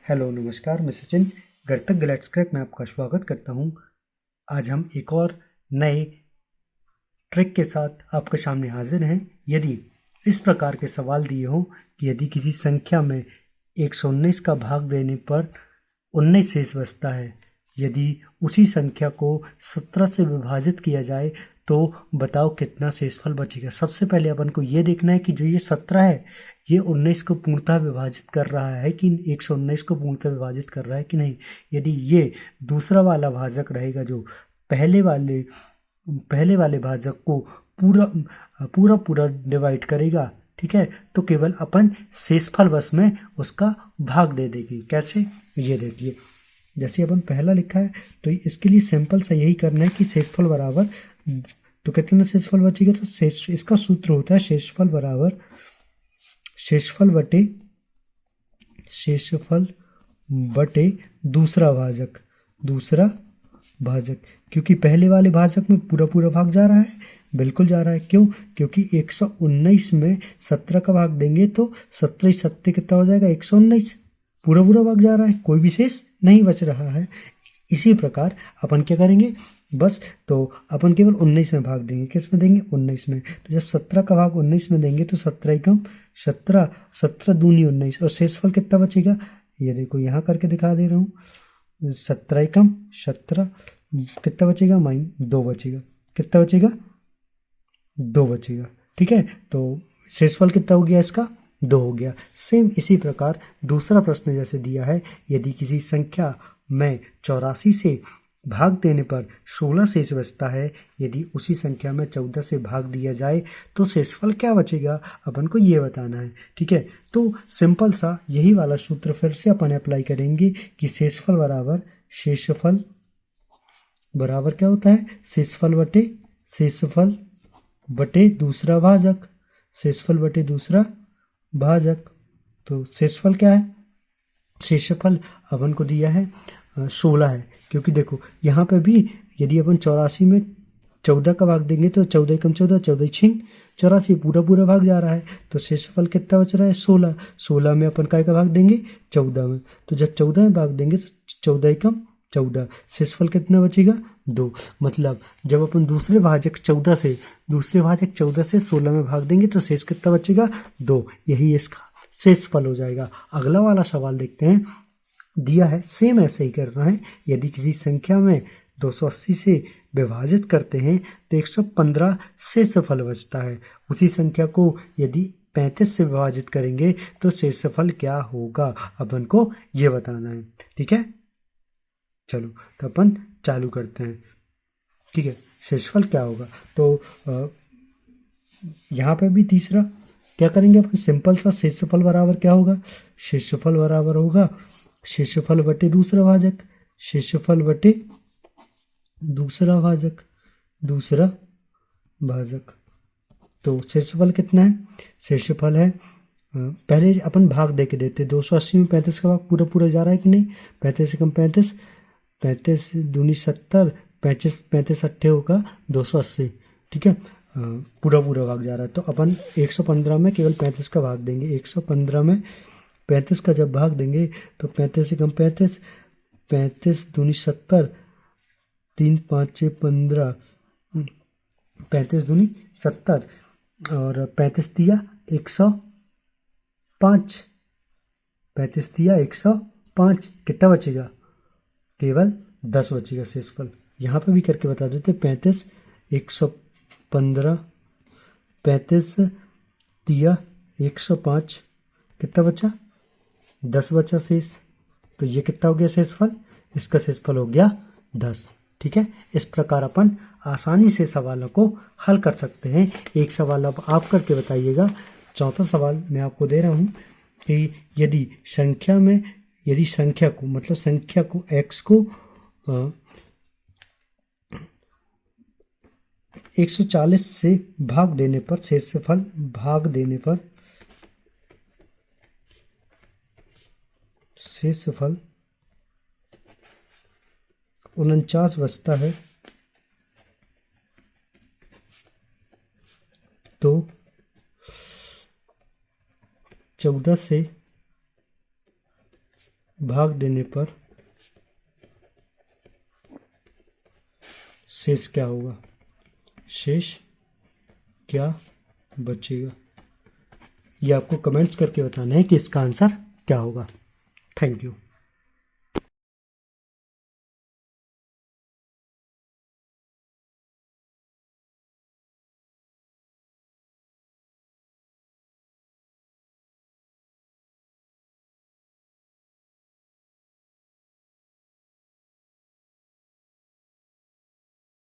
Hello नमस्कार, मैं सचिन गणितज्ञ लेट्स क्रैक में आपका स्वागत करता हूं। आज हम एक और नए ट्रिक के साथ आपके सामने हाजिर हैं। यदि इस प्रकार के सवाल दिए हों कि यदि किसी संख्या में 119 का भाग देने पर 19 शेष बचता है, यदि उसी संख्या को 17 से विभाजित किया जाए तो बताओ कितना शेषफल बचेगा। सबसे पहले अपन को ये देखना है कि जो ये 17 है ये 19 को पूर्णतः विभाजित कर रहा है कि 119 को पूर्णतः विभाजित कर रहा है कि नहीं। यदि ये दूसरा वाला भाजक रहेगा जो पहले वाले भाजक को पूरा डिवाइड करेगा, ठीक है, तो केवल अपन शेषफल वश में उसका भाग दे देगी। कैसे, ये देखिए, जैसे अपन पहला लिखा है तो इसके लिए सिंपल सा यही करना है कि शेषफल बराबर, तो कितना शेषफल बचेगा, तो इसका सूत्र होता है शेषफल बराबर शेषफल बटे दूसरा भाजक। क्योंकि पहले वाले भाजक में पूरा भाग जा रहा है, बिल्कुल जा रहा है। क्यों? क्योंकि 119 में 17 का भाग देंगे तो 17 सत्ते कितना हो जाएगा, 119। पूरा भाग जा रहा है, कोई विशेष नहीं बच रहा है। इसी प्रकार अपन क्या करेंगे, बस तो अपन केवल 19 में भाग देंगे। किस में देंगे, 19 में। तो जब 17 का भाग 19 में देंगे तो 17 एकम 17, 17 दूनी 19, और शेषफल कितना बचेगा, ये देखो यहाँ करके दिखा दे रहा हूँ। 17 एकम 17, कितना बचेगा, -2 बचेगा। कितना बचेगा, 2 बचेगा। ठीक है, तो शेषफल कितना हो गया इसका, 2 हो गया। सेम इसी प्रकार दूसरा प्रश्न जैसे दिया है, यदि किसी संख्या में 84 से भाग देने पर 16 शेष बचता है, यदि उसी संख्या में 14 से भाग दिया जाए तो शेषफल क्या बचेगा, अपन को ये बताना है। ठीक है, तो सिंपल सा यही वाला सूत्र फिर से अपन अप्लाई करेंगे कि शेषफल बराबर क्या होता है, शेषफल बटे दूसरा भाजक। तो शेषफल क्या है, शेषफल अपन को दिया है 16 है। क्योंकि देखो यहाँ पे भी यदि अपन 84 में 14 का भाग देंगे तो 14 एकम 14, 14 छिंग 84, पूरा भाग जा रहा है। तो शेषफल कितना बच रहा है, 16। 16 में अपन काय का भाग देंगे, 14 में। तो जब 14 में भाग देंगे तो 14 एकम 14, शेषफल कितना बचेगा, 2। मतलब जब अपन दूसरे भाजक 14 से 16 में भाग देंगे तो शेष कितना बचेगा, 2। यही इसका शेषफल हो जाएगा। अगला वाला सवाल देखते हैं, दिया है सेम ऐसे ही करना है। यदि किसी संख्या में 280 से विभाजित करते हैं तो 115 शेषफल बचता है। उसी संख्या को यदि 35 से विभाजित करेंगे तो शेषफल क्या होगा, अपन को ये बताना है। ठीक है, चलो तो अपन चालू करते हैं। ठीक है, शेषफल क्या होगा, तो यहाँ पे भी तीसरा क्या करेंगे अपन, सिंपल सा शेषफल बराबर क्या होगा, शेषफल बराबर होगा शेषफल बटे दूसरा भाजक। तो शेषफल कितना है, शेषफल है, पहले अपन भाग दे के देते, 280 में 35 का भाग पूरा जा रहा है कि नहीं, 35 एकम 35, 35 दूनी 70, 35 अट्ठे होगा 280। ठीक है, पूरा भाग जा रहा है। तो अपन 115 में केवल 35 का भाग देंगे। 115 में 35 का जब भाग देंगे तो 35 एकम 35, 35 दूनी 70, 3 5 6 15, 35 दूनी 70, और 35 दिया 105, 35 दिया 105, कितना बचेगा, केवल 10 बचेगा शेषफल। यहाँ पे भी करके बता देते, 35 115, 35 दिया 105, कितना बचा, 10 बचा शेष। तो ये कितना हो गया शेषफल, इसका शेषफल हो गया 10। ठीक है, इस प्रकार अपन आसानी से सवालों को हल कर सकते हैं। एक सवाल अब आप करके बताइएगा। चौथा सवाल मैं आपको दे रहा हूँ कि यदि संख्या को x को 140 से भाग देने पर शेषफल 49 बचता है, तो 14 से भाग देने पर शेष क्या होगा, शेष क्या बचेगा। ये आपको कमेंट्स करके बताना है कि इसका आंसर क्या होगा। Thank you.